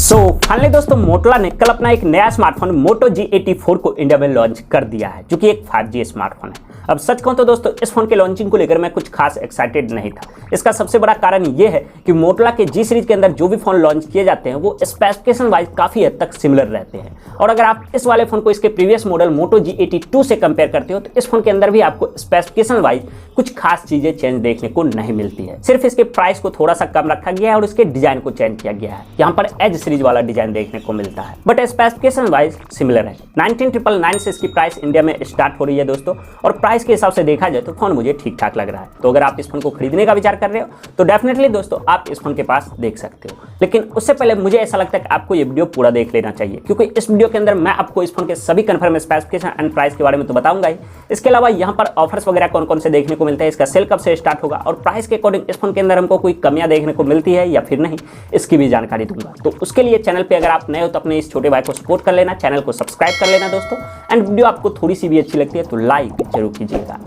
Finally दोस्तों Motorola ने कल अपना एक नया स्मार्टफोन मोटो G84 को इंडिया में लॉन्च कर दिया है, जो कि एक 5G स्मार्टफोन है। अब सच कहूं तो दोस्तों इस फोन के लॉन्चिंग को लेकर मैं कुछ खास एक्साइटेड नहीं था। इसका सबसे बड़ा कारण ये है कि मोटोरोला के G सीरीज के अंदर जो भी फोन लॉन्च किए जाते हैं वो स्पेसिफिकेशन वाइज काफी हद तक सिमिलर रहते हैं, और अगर आप इस वाले फोन को इसके प्रीवियस मॉडल मोटो G82 से कंपेयर करते हो तो इस फोन के अंदर भी आपको स्पेसिफिकेशन वाइज कुछ खास चीजें चेंज देखने को नहीं मिलती है। सिर्फ इसके प्राइस को थोड़ा सा कम रखा गया है और इसके डिजाइन को चेंज किया गया है। यहाँ पर एज सीरीज वाला डिजाइन देखने को मिलता है, बट स्पेसिफिकेशन वाइज सिमिलर है। 19999 से इसकी प्राइस इंडिया में स्टार्ट हो रही है दोस्तों, और प्राइस के हिसाब से देखा जाए तो फोन मुझे ठीक ठाक लग रहा है। तो अगर आप इस फोन को खरीदने का विचार कर रहे हो तो डेफिनेटली दोस्तों आप इस फोन के पास देख सकते हो, लेकिन उससे पहले मुझे ऐसा लगता है कि आपको ये वीडियो पूरा देख लेना चाहिए, क्योंकि इस वीडियो के अंदर मैं आपको इस फोन के सभी कंफर्म स्पेसिफिकेशन एंड प्राइस के बारे में तो बताऊंगा ही। इसके अलावा यहाँ पर ऑफर्स वगैरह कौन कौन से देखने को मिलते हैं, इसका सेल कब से स्टार्ट होगा और प्राइस के अकॉर्डिंग इस फोन के अंदर हमको कोई कमियां देखने को मिलती है या फिर नहीं, इसकी भी जानकारी दूंगा। तो उसके लिए चैनल पे अगर आप नए हो तो अपने इस छोटे भाई को सपोर्ट कर लेना, चैनल को सब्सक्राइब कर लेना दोस्तों, एंड वीडियो आपको थोड़ी सी भी अच्छी लगती है तो लाइक जरूर कीजिएगा।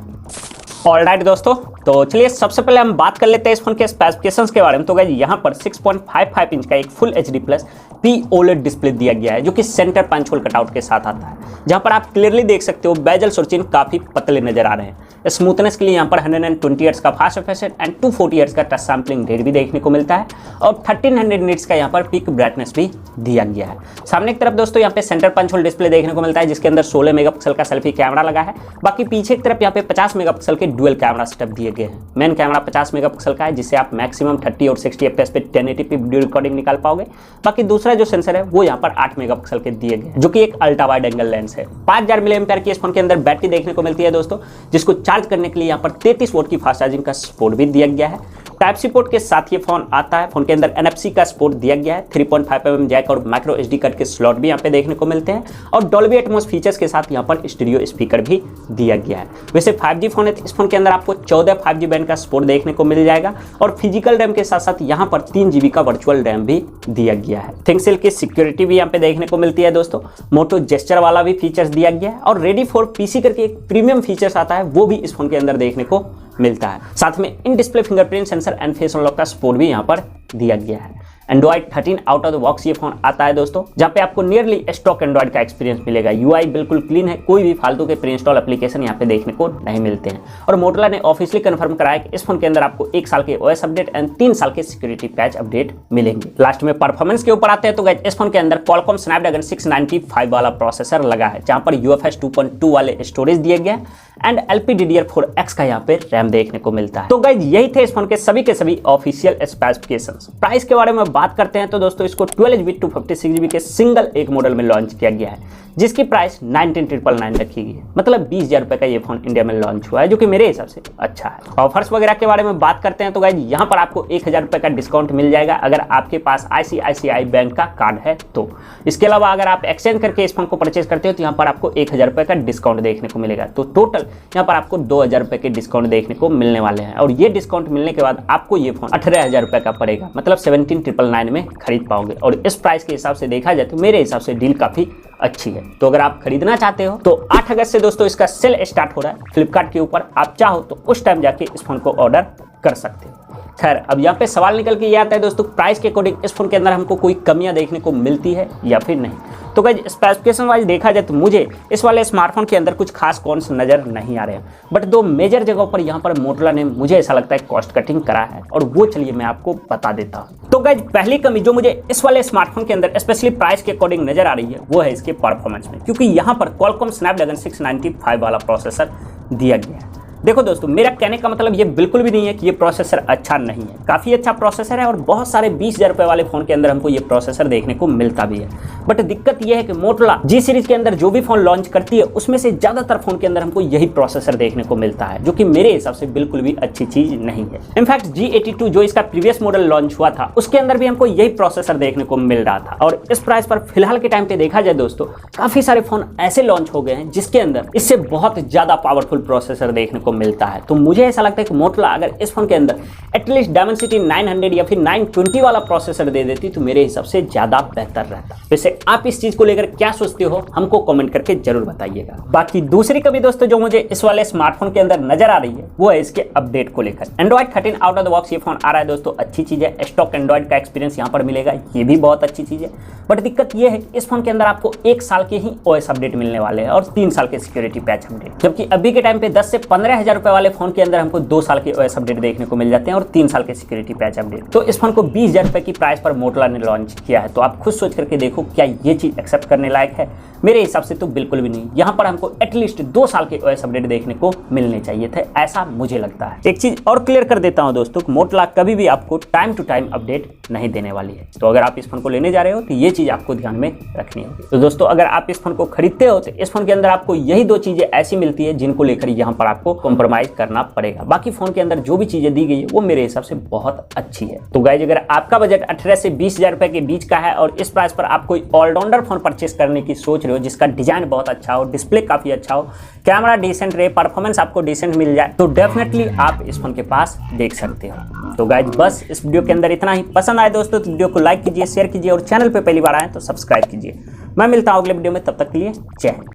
ऑलराइट दोस्तों, तो चलिए सबसे पहले हम बात कर लेते हैं इस फोन के स्पेसिफिकेशंस के बारे में। तो गाइस यहाँ पर 6.55 इंच का एक full HD plus POLED display दिया गया है, जो कि सेंटर पंच होल कटआउट के साथ आता है, जहाँ पर आप क्लियरली देख सकते हो बेजल्स और चिन्ह काफी पतले नजर आ रहे हैं। स्मूथनेस के लिए यहाँ पर 120 हर्ट्ज का fast refresh rate and 240 hertz का टच सैंपलिंग रेट भी देखने को मिलता है, और 1300 निट्स का यहाँ पर पीक ब्राइटनेस भी दिया गया है। सामने की तरफ दोस्तों यहाँ पे सेंटर पंच होल डिस्प्ले देखने को मिलता है, जिसके अंदर 16 मेगापिक्सल का सेल्फी कैमरा लगा है। बाकी पीछे की तरफ यहाँ पे 50 मेगापिक्सल के डुअल कैमरा सेटअप दिए गए हैं। मेन कैमरा 50 मेगापिक्सल का है, जिससे आप मैक्सिमम 30 और 60 FPS पे 1080p वीडियो रिकॉर्डिंग निकाल पाओगे। बाकी दूसरा जो सेंसर है वो यहाँ पर 8 मेगापिक्सल के दिए गए हैं, जो कि एक अल्ट्रा वाइड एंगल लेंस है। 5000 mAh की इस फोन के अंदर बैटरी देखने को मिलती है दोस्तों, जिसको चार्ज करने के लिए यहाँ पर 33 वोल्ट की फास्ट चार्जिंग का सपोर्ट भी दिया गया है। टाइप सी पोर्ट के साथ ये फोन आता है। फोन के अंदर NFC का सपोर्ट दिया गया है। 3.5mm जैक और माइक्रो SD कार्ड के स्लॉट भी यहाँ पे देखने को मिलते हैं, और डॉल्बी एटमॉस फीचर्स के साथ यहाँ पर स्टीरियो स्पीकर भी दिया गया है। वैसे 5G फोन है, इस फोन के अंदर आपको 14 5G बैंड का सपोर्ट देखने को मिल जाएगा, और फिजिकल रैम के साथ साथ यहाँ पर 3 GB का वर्चुअल रैम भी दिया गया है। थिंकसेल की सिक्योरिटी भी यहाँ पे देखने को मिलती है दोस्तों। मोटो जेस्चर वाला भी फीचर्स दिया गया है, और रेडी फॉर PC करके एक प्रीमियम फीचर्स आता है, वो भी इस फोन के अंदर देखने को मिलता है। साथ में in display fingerprint sensor and face unlock का सपोर्ट भी यहाँ पर दिया गया है। Android 13 out of the box ये फोन आता है दोस्तों, जहाँ पे आपको नियरली स्टॉक एंड्रॉइड का एक्सपीरियंस मिलेगा। UI बिल्कुल क्लीन है, कोई भी फालतू के प्री इंस्टॉल एप्लीकेशन यहाँ पे देखने को नहीं मिलते हैं। और मोटोरोला ने ऑफिशियली कंफर्म कराया कि इस फोन के अंदर आपको 1 साल के OS अपडेट एंड 3 साल के सिक्योरिटी पैच अपडेट मिलेंगे। लास्ट में परफॉर्मेंस के ऊपर आते हैं तो गाइस इस फोन के अंदर Qualcomm Snapdragon 695 वाला प्रोसेसर लगा है, जहाँ पर UFS 2.2 वाले स्टोरेज दिए गए एंड LPDDR4X का यहाँ पे रैम देखने को मिलता है। तो गाइस यही थे इस फोन के सभी ऑफिशियल स्पेसिफिकेशंस। प्राइस के बारे में बात करते हैं तो दोस्तों इसको 12GB 256GB के सिंगल एक मॉडल में लॉन्च किया गया है, जिसकी प्राइस 19,999 रखी गई है। मतलब 20,000 रुपए का ये फोन इंडिया में लॉन्च हुआ है, जो कि मेरे हिसाब से अच्छा है। ऑफर्स वगैरह के बारे में बात करते हैं तो गाइस यहाँ पर आपको 1,000 रुपए का डिस्काउंट मिल जाएगा अगर आपके पास ICICI बैंक का कार्ड है तो। इसके अलावा अगर आप एक्सचेंज करके इस फोन को परचेज करते हो तो यहाँ पर आपको 1,000 रुपए का डिस्काउंट देखने को मिलेगा। तो टोटल यहाँ पर आपको 2,000 रुपए के डिस्काउंट देखने को मिलने वाले हैं, और ये डिस्काउंट मिलने के बाद आपको ये फोन 18,000 रुपए का पड़ेगा, मतलब 17,999 में खरीद पाओगे। और इस प्राइस के हिसाब से देखा जाए तो मेरे हिसाब से डील काफी अच्छी है। तो अगर आप खरीदना चाहते हो तो 8 अगस्त से दोस्तों इसका सेल स्टार्ट हो रहा है फ्लिपकार्ट के ऊपर। आप चाहो तो उस टाइम जाके इस फोन को ऑर्डर कर सकते हो। खैर अब यहाँ पे सवाल निकल के ये आता है दोस्तों, प्राइस के अकॉर्डिंग इस फोन के अंदर हमको कोई कमियां देखने को मिलती है या फिर नहीं। तो गाइस स्पेसिफिकेशन वाइज देखा जाए तो मुझे इस वाले स्मार्टफोन के अंदर कुछ खास कॉन्स नजर नहीं आ रहे हैं, बट 2 मेजर जगहों पर यहाँ पर मोटोरोला ने मुझे ऐसा लगता है कॉस्ट कटिंग करा है, और वो चलिए मैं आपको बता देता हूँ। तो गाइस पहली कमी जो मुझे इस वाले स्मार्टफोन के अंदर स्पेशली प्राइस के अकॉर्डिंग नजर आ रही है वो है इसके परफॉर्मेंस में, क्योंकि यहाँ पर Qualcomm Snapdragon 695 वाला प्रोसेसर दिया गया है। देखो दोस्तों, मेरा कहने का मतलब ये बिल्कुल भी नहीं है कि ये प्रोसेसर अच्छा नहीं है, काफ़ी अच्छा प्रोसेसर है, और बहुत सारे 20,000 रुपए वाले फ़ोन के अंदर हमको ये प्रोसेसर देखने को मिलता भी है। बट दिक्कत ये है कि मोटोरोला G सीरीज के अंदर जो भी फ़ोन लॉन्च करती है उसमें से ज़्यादातर फ़ोन के अंदर हमको यही प्रोसेसर देखने को मिलता है, जो कि मेरे हिसाब से बिल्कुल भी अच्छी चीज़ नहीं है। इनफैक्ट G82 जो इसका प्रीवियस मॉडल लॉन्च हुआ था उसके अंदर भी हमको यही प्रोसेसर देखने को मिल रहा था, और इस प्राइस पर फिलहाल के टाइम पे देखा जाए दोस्तों काफ़ी सारे फ़ोन ऐसे लॉन्च हो गए हैं जिसके अंदर इससे बहुत ज़्यादा पावरफुल प्रोसेसर देखने को मिलता है। तो मुझे ऐसा लगता है कि मोटोरोला अगर इस फोन के अंदर एटलीस्ट डायमेंसिटी 900 या फिर 920 वाला प्रोसेसर दे देती तो मेरे हिसाब से ज़्यादा बेहतर रहता। वैसे आप इस चीज़ को लेकर क्या सोचते हो हमको कमेंट करके जरूर बताइएगा। बाकी दूसरी कमी दोस्तों जो मुझे इस वाले स्मार्टफोन के अंदर नजर आ रही है वो है इसके अपडेट को लेकर। Android 13 out of the box ये फोन आ रहा है दोस्तों, अच्छी चीज़ है। स्टॉक एंड्रॉइड का एक्सपीरियंस यहाँ पर मिलेगा, ये भी बहुत अच्छी चीज़ है। बट दिक्कत ये है इस फोन के अंदर आपको 1 साल के ही OS अपडेट मिलने वाले हैं और 3 साल के सिक्योरिटी पैच अपडेट, जबकि अभी के टाइम पे 10 से 15 हजार रुपए वाले फोन के अंदर हमको 2 साल के OS अपडेट देखने को मिल जाते हैं और 3 साल के सिक्योरिटी पैच अपडेट। तो इस फोन को 20,000 रुपए की प्राइस पर मोटोरोला ने लॉन्च किया है। तो आप खुद सोच करके देखो क्या ये चीज एक्सेप्ट करने लायक है? मेरे हिसाब से तो बिल्कुल भी नहीं। यहाँ पर हमको एटलीस्ट 2 साल के OS अपडेट देखने को मिलने चाहिए थे, ऐसा मुझे लगता है। एक चीज और क्लियर कर देता हूँ दोस्तों, मोटोरोला कभी भी आपको टाइम टू टाइम अपडेट नहीं देने वाली है। तो अगर आप इस फोन को लेने जा रहे हो तो ये चीज आपको ध्यान में रखनी होगी। तो दोस्तों अगर आप इस फोन को खरीदते हो तो इस फोन के अंदर आपको यही 2 चीजें ऐसी मिलती है जिनको लेकर यहाँ पर आपको कॉम्प्रोमाइज करना पड़ेगा। बाकी फोन के अंदर जो भी चीजें दी गई है वो मेरे हिसाब से बहुत अच्छी है। तो गाइज अगर आपका बजट 18 से 20,000 रुपए के बीच का है और इस प्राइस पर आप कोई ऑलराउंडर फोन परचेस करने की सोच रहे हो जिसका डिजाइन बहुत अच्छा हो, डिस्प्ले काफी अच्छा हो, कैमरा डिसेंट रहे, परफॉर्मेंस आपको डिसेंट मिल जाए, तो डेफिनेटली आप इस फोन के पास देख सकते हो। तो गाइज बस इस वीडियो के अंदर इतना ही। पसंद आए दोस्तों तो वीडियो को लाइक कीजिए, शेयर कीजिए और चैनल पे पहली बार आए तो सब्सक्राइब कीजिए। मैं मिलता हूं अगले वीडियो में, तब तक के लिए जय हिंद।